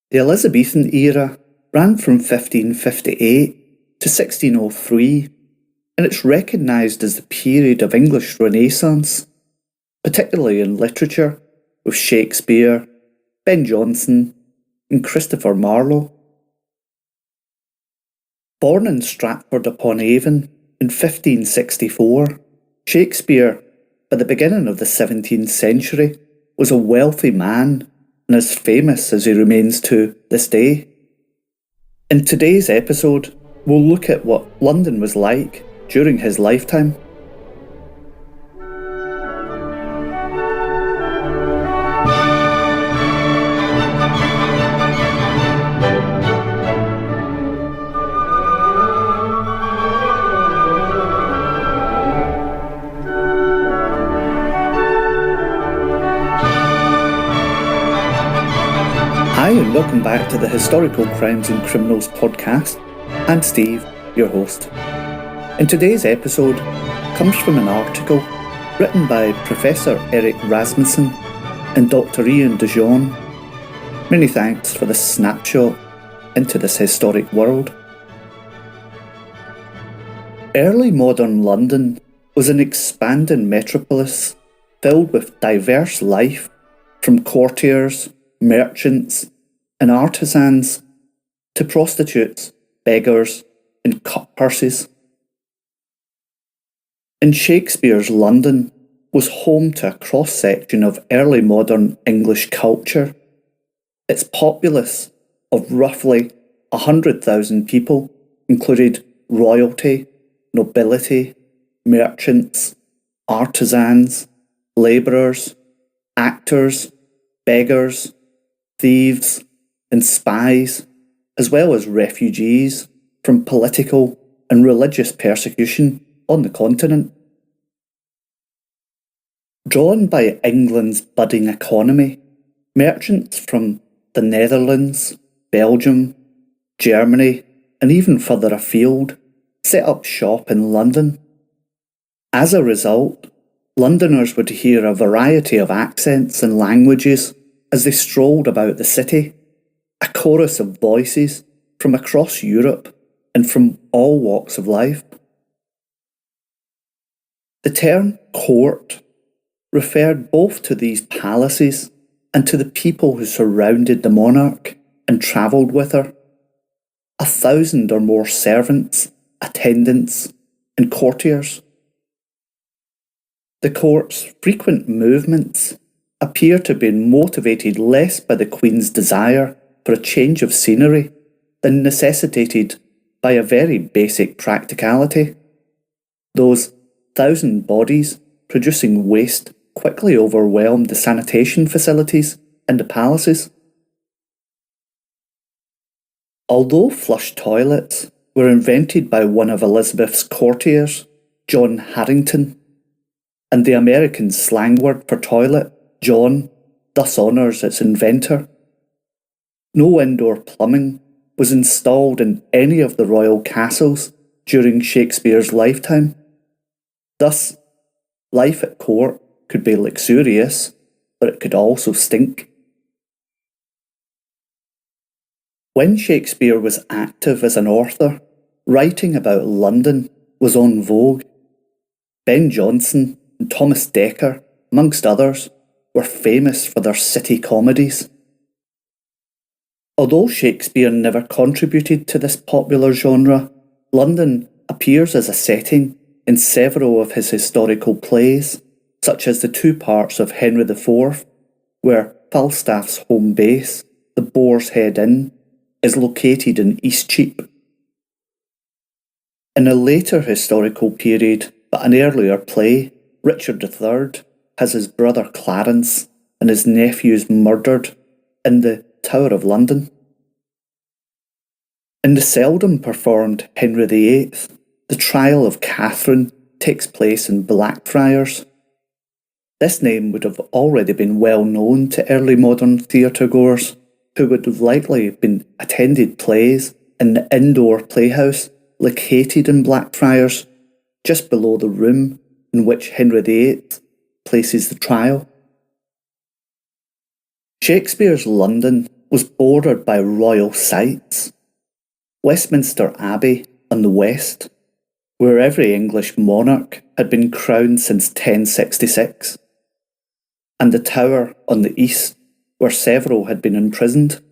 The Elizabethan era ran from 1558 to 1603, and it's recognised as the period of English Renaissance, particularly in literature, with Shakespeare, Ben Jonson, and Christopher Marlowe. Born in Stratford-upon-Avon in 1564, Shakespeare, by the beginning of the 17th century, was a wealthy man and as famous as he remains to this day. In today's episode, we'll look at what London was like during his lifetime. Hi and welcome back to the Historical Crimes and Criminals podcast. I'm Steve, your host. In today's episode comes from an article written by Professor Erik Rasmussen and Dr. Ian de Jong. Many thanks for this snapshot into this historic world. Early modern London was an expanding metropolis filled with diverse life from courtiers, merchants, and artisans to prostitutes, beggars, and cutpurses. And Shakespeare's London was home to a cross-section of early modern English culture. Its populace of roughly 100,000 people included royalty, nobility, merchants, artisans, labourers, actors, beggars, thieves, and spies, as well as refugees from political and religious persecution on the continent. Drawn by England's budding economy, merchants from the Netherlands, Belgium, Germany, and even further afield set up shop in London. As a result, Londoners would hear a variety of accents and languages as they strolled about the city, a chorus of voices from across Europe and from all walks of life. The term court referred both to these palaces and to the people who surrounded the monarch and travelled with her. 1,000 or more servants, attendants, and courtiers. The court's frequent movements appear to have been motivated less by the Queen's desire for a change of scenery than necessitated by a very basic practicality. Those 1,000 bodies producing waste quickly overwhelmed the sanitation facilities in the palaces. Although flush toilets were invented by one of Elizabeth's courtiers, John Harrington, and the American slang word for toilet, John, thus honours its inventor, no indoor plumbing was installed in any of the royal castles during Shakespeare's lifetime. Thus, life at court could be luxurious, but it could also stink. When Shakespeare was active as an author, writing about London was en vogue. Ben Jonson and Thomas Dekker, amongst others, were famous for their city comedies. Although Shakespeare never contributed to this popular genre, London appears as a setting in several of his historical plays, such as the two parts of Henry IV, where Falstaff's home base, the Boar's Head Inn, is located in Eastcheap. In a later historical period, but an earlier play, Richard III has his brother Clarence and his nephews murdered in the Tower of London. In the seldom performed Henry VIII, the trial of Catherine takes place in Blackfriars. This name would have already been well known to early modern theatre-goers, who would have likely been attended plays in the indoor playhouse located in Blackfriars, just below the room in which Henry VIII places the trial. Shakespeare's London was bordered by royal sites. Westminster Abbey on the west, where every English monarch had been crowned since 1066, and the Tower on the east, where several had been imprisoned.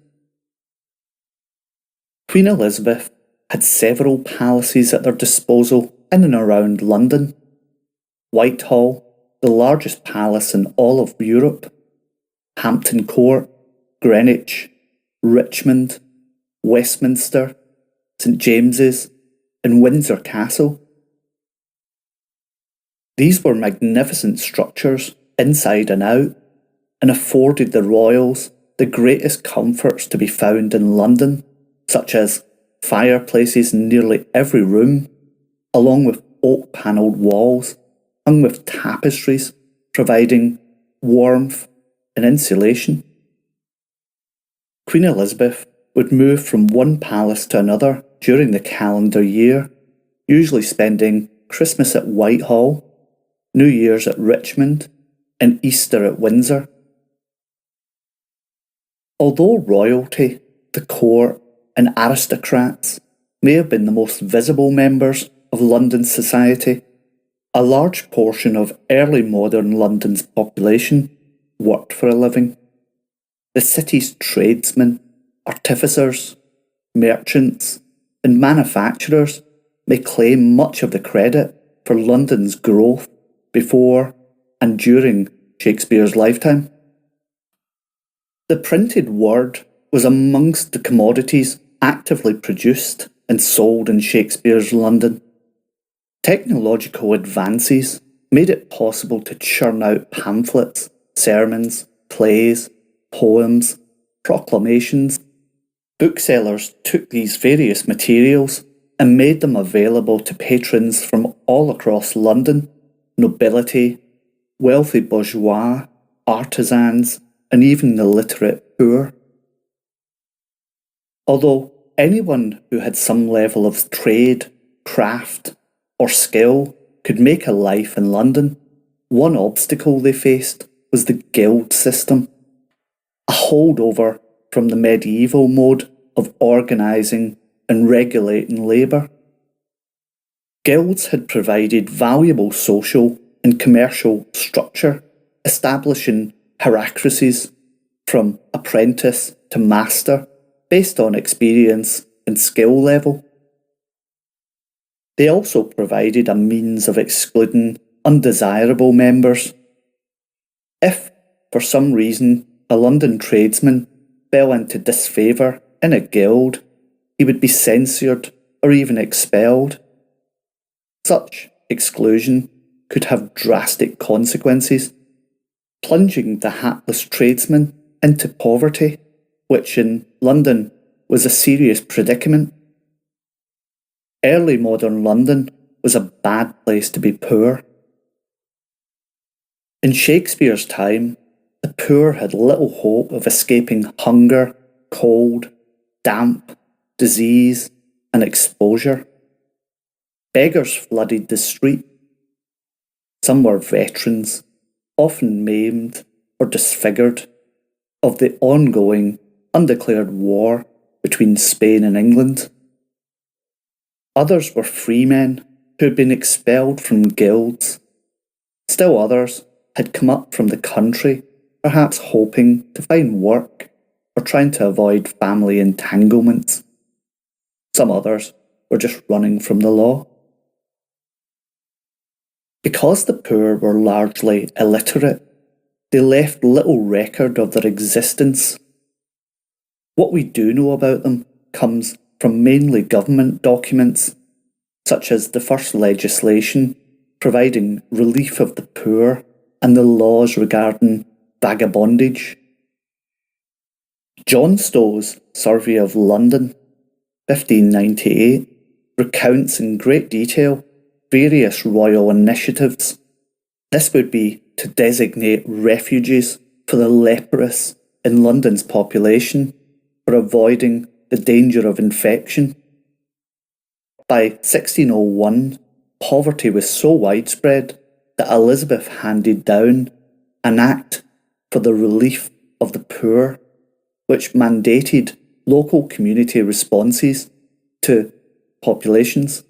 Queen Elizabeth had several palaces at their disposal in and around London. Whitehall, the largest palace in all of Europe, Hampton Court, Greenwich, Richmond, Westminster, St James's, and Windsor Castle. These were magnificent structures, inside and out, and afforded the royals the greatest comforts to be found in London, such as fireplaces in nearly every room, along with oak-panelled walls hung with tapestries, providing warmth and insulation. Queen Elizabeth would move from one palace to another during the calendar year, usually spending Christmas at Whitehall, New Year's at Richmond, and Easter at Windsor. Although royalty, the court, and aristocrats may have been the most visible members of London society, a large portion of early modern London's population worked for a living. The city's tradesmen, artificers, merchants, and manufacturers may claim much of the credit for London's growth before and during Shakespeare's lifetime. The printed word was amongst the commodities actively produced and sold in Shakespeare's London. Technological advances made it possible to churn out pamphlets, sermons, plays, poems, proclamations. Booksellers took these various materials and made them available to patrons from all across London, nobility, wealthy bourgeois, artisans, and even the literate poor. Although anyone who had some level of trade, craft, or skill could make a life in London, one obstacle they faced was the guild system, a holdover from the medieval mode of organising and regulating labour. Guilds had provided valuable social and commercial structure, establishing hierarchies from apprentice to master based on experience and skill level. They also provided a means of excluding undesirable members. If, for some reason, a London tradesman fell into disfavour in a guild, he would be censured or even expelled. Such exclusion could have drastic consequences, plunging the hapless tradesman into poverty, which in London was a serious predicament. Early modern London was a bad place to be poor. In Shakespeare's time, the poor had little hope of escaping hunger, cold, damp, disease, and exposure. Beggars flooded the street. Some were veterans, often maimed or disfigured, of the ongoing, undeclared war between Spain and England. Others were freemen who had been expelled from guilds. Still others had come up from the country, perhaps hoping to find work or trying to avoid family entanglements. Some others were just running from the law. Because the poor were largely illiterate, they left little record of their existence. What we do know about them comes from mainly government documents, such as the first legislation providing relief of the poor and the laws regarding vagabondage. John Stow's Survey of London, 1598, recounts in great detail various royal initiatives. This would be to designate refuges for the leprous in London's population for avoiding the danger of infection. By 1601, poverty was so widespread that Elizabeth handed down an Act for the Relief of the Poor, which mandated local community responses to populations.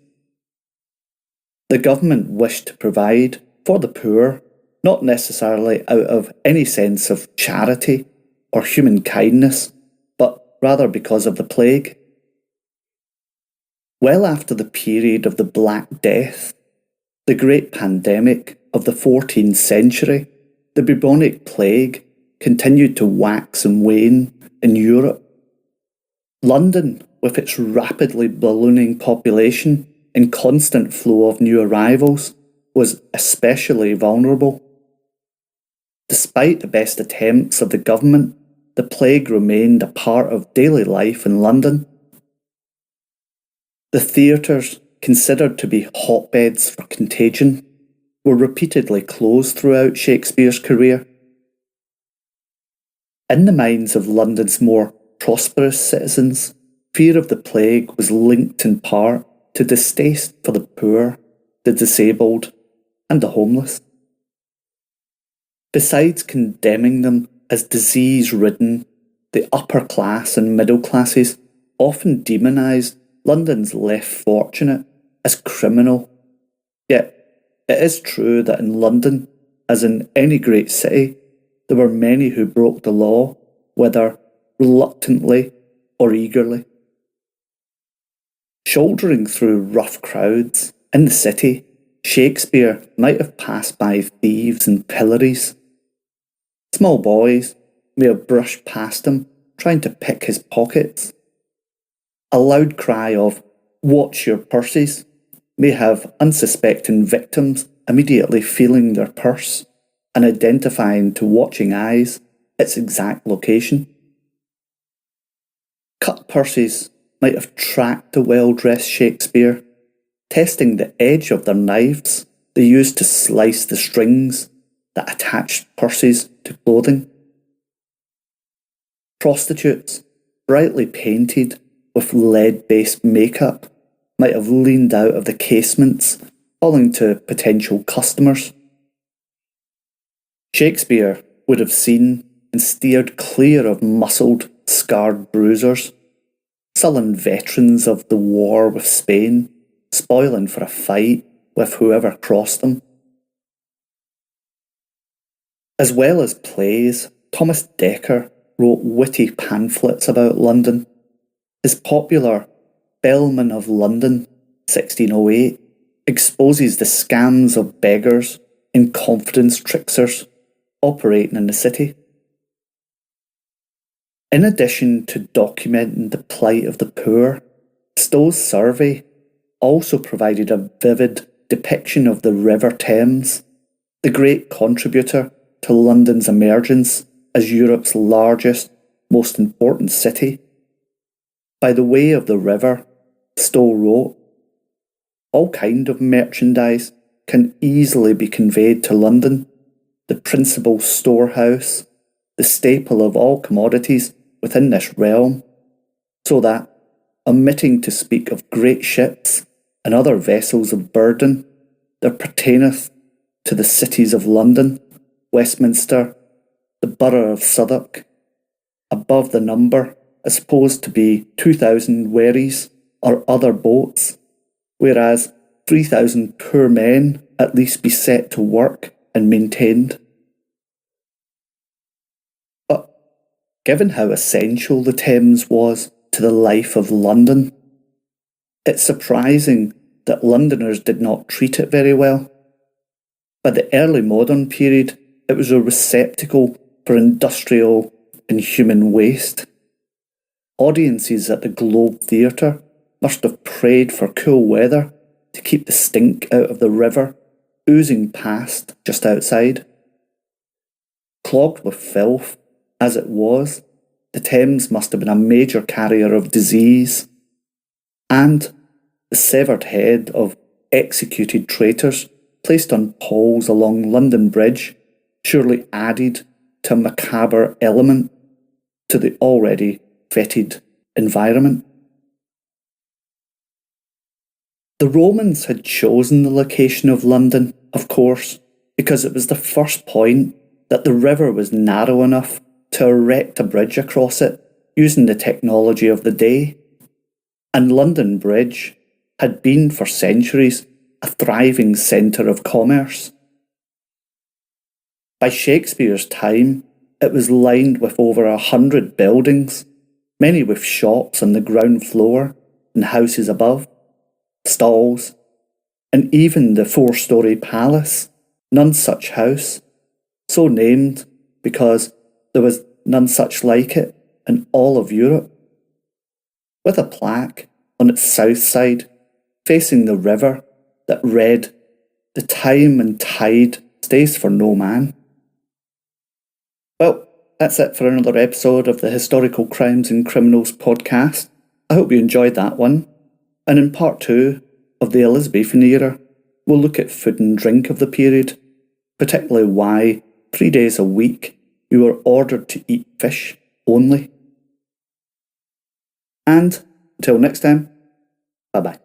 The government wished to provide for the poor, not necessarily out of any sense of charity or human kindness, but rather because of the plague. Well after the period of the Black Death, the great pandemic of the 14th century, the bubonic plague continued to wax and wane in Europe. London, with its rapidly ballooning population and constant flow of new arrivals, was especially vulnerable. Despite the best attempts of the government, the plague remained a part of daily life in London. The theatres, considered to be hotbeds for contagion, were repeatedly closed throughout Shakespeare's career. In the minds of London's more prosperous citizens, fear of the plague was linked in part to distaste for the poor, the disabled, and the homeless. Besides condemning them as disease-ridden, the upper class and middle classes often demonised London's less fortunate as criminal. Yet, it is true that in London, as in any great city, there were many who broke the law, whether reluctantly or eagerly. Shouldering through rough crowds in the city, Shakespeare might have passed by thieves and pillories. Small boys may have brushed past him, trying to pick his pockets. A loud cry of "Watch your purses" may have unsuspecting victims immediately feeling their purse and identifying to watching eyes its exact location. Cut purses might have tracked the well-dressed Shakespeare, testing the edge of their knives they used to slice the strings that attached purses to clothing. Prostitutes, brightly painted with lead-based makeup, might have leaned out of the casements, calling to potential customers. Shakespeare would have seen and steered clear of muscled, scarred bruisers, sullen veterans of the war with Spain, spoiling for a fight with whoever crossed them. As well as plays, Thomas Dekker wrote witty pamphlets about London. His popular Bellman of London, 1608, exposes the scams of beggars and confidence tricksters operating in the city. In addition to documenting the plight of the poor, Stowe's survey also provided a vivid depiction of the River Thames, the great contributor to London's emergence as Europe's largest, most important city. By the way of the river, Stowe wrote, all kind of merchandise can easily be conveyed to London, the principal storehouse, the staple of all commodities within this realm, so that, omitting to speak of great ships and other vessels of burden, there pertaineth to the cities of London, Westminster, the borough of Southwark, above the number is supposed to be 2,000 wherries or other boats, whereas 3,000 poor men at least be set to work and maintained. But given how essential the Thames was to the life of London, it's surprising that Londoners did not treat it very well. By the early modern period, it was a receptacle for industrial and human waste. Audiences at the Globe Theatre must have prayed for cool weather to keep the stink out of the river oozing past just outside. Clogged with filth as it was, the Thames must have been a major carrier of disease, and the severed head of executed traitors placed on poles along London Bridge surely added to a macabre element to the already fetid environment. The Romans had chosen the location of London, of course, because it was the first point that the river was narrow enough to erect a bridge across it using the technology of the day, and London Bridge had been for centuries a thriving centre of commerce. By Shakespeare's time, it was lined with over 100 buildings, many with shops on the ground floor and houses above, stalls, and even the 4-storey palace, None Such House, so named because there was none such like it in all of Europe, with a plaque on its south side facing the river that read, "The time and tide stays for no man." Well, that's it for another episode of the Historical Crimes and Criminals podcast. I hope you enjoyed that one. And in part 2 of the Elizabethan era, we'll look at food and drink of the period, particularly why 3 days a week we were ordered to eat fish only. And until next time, bye-bye.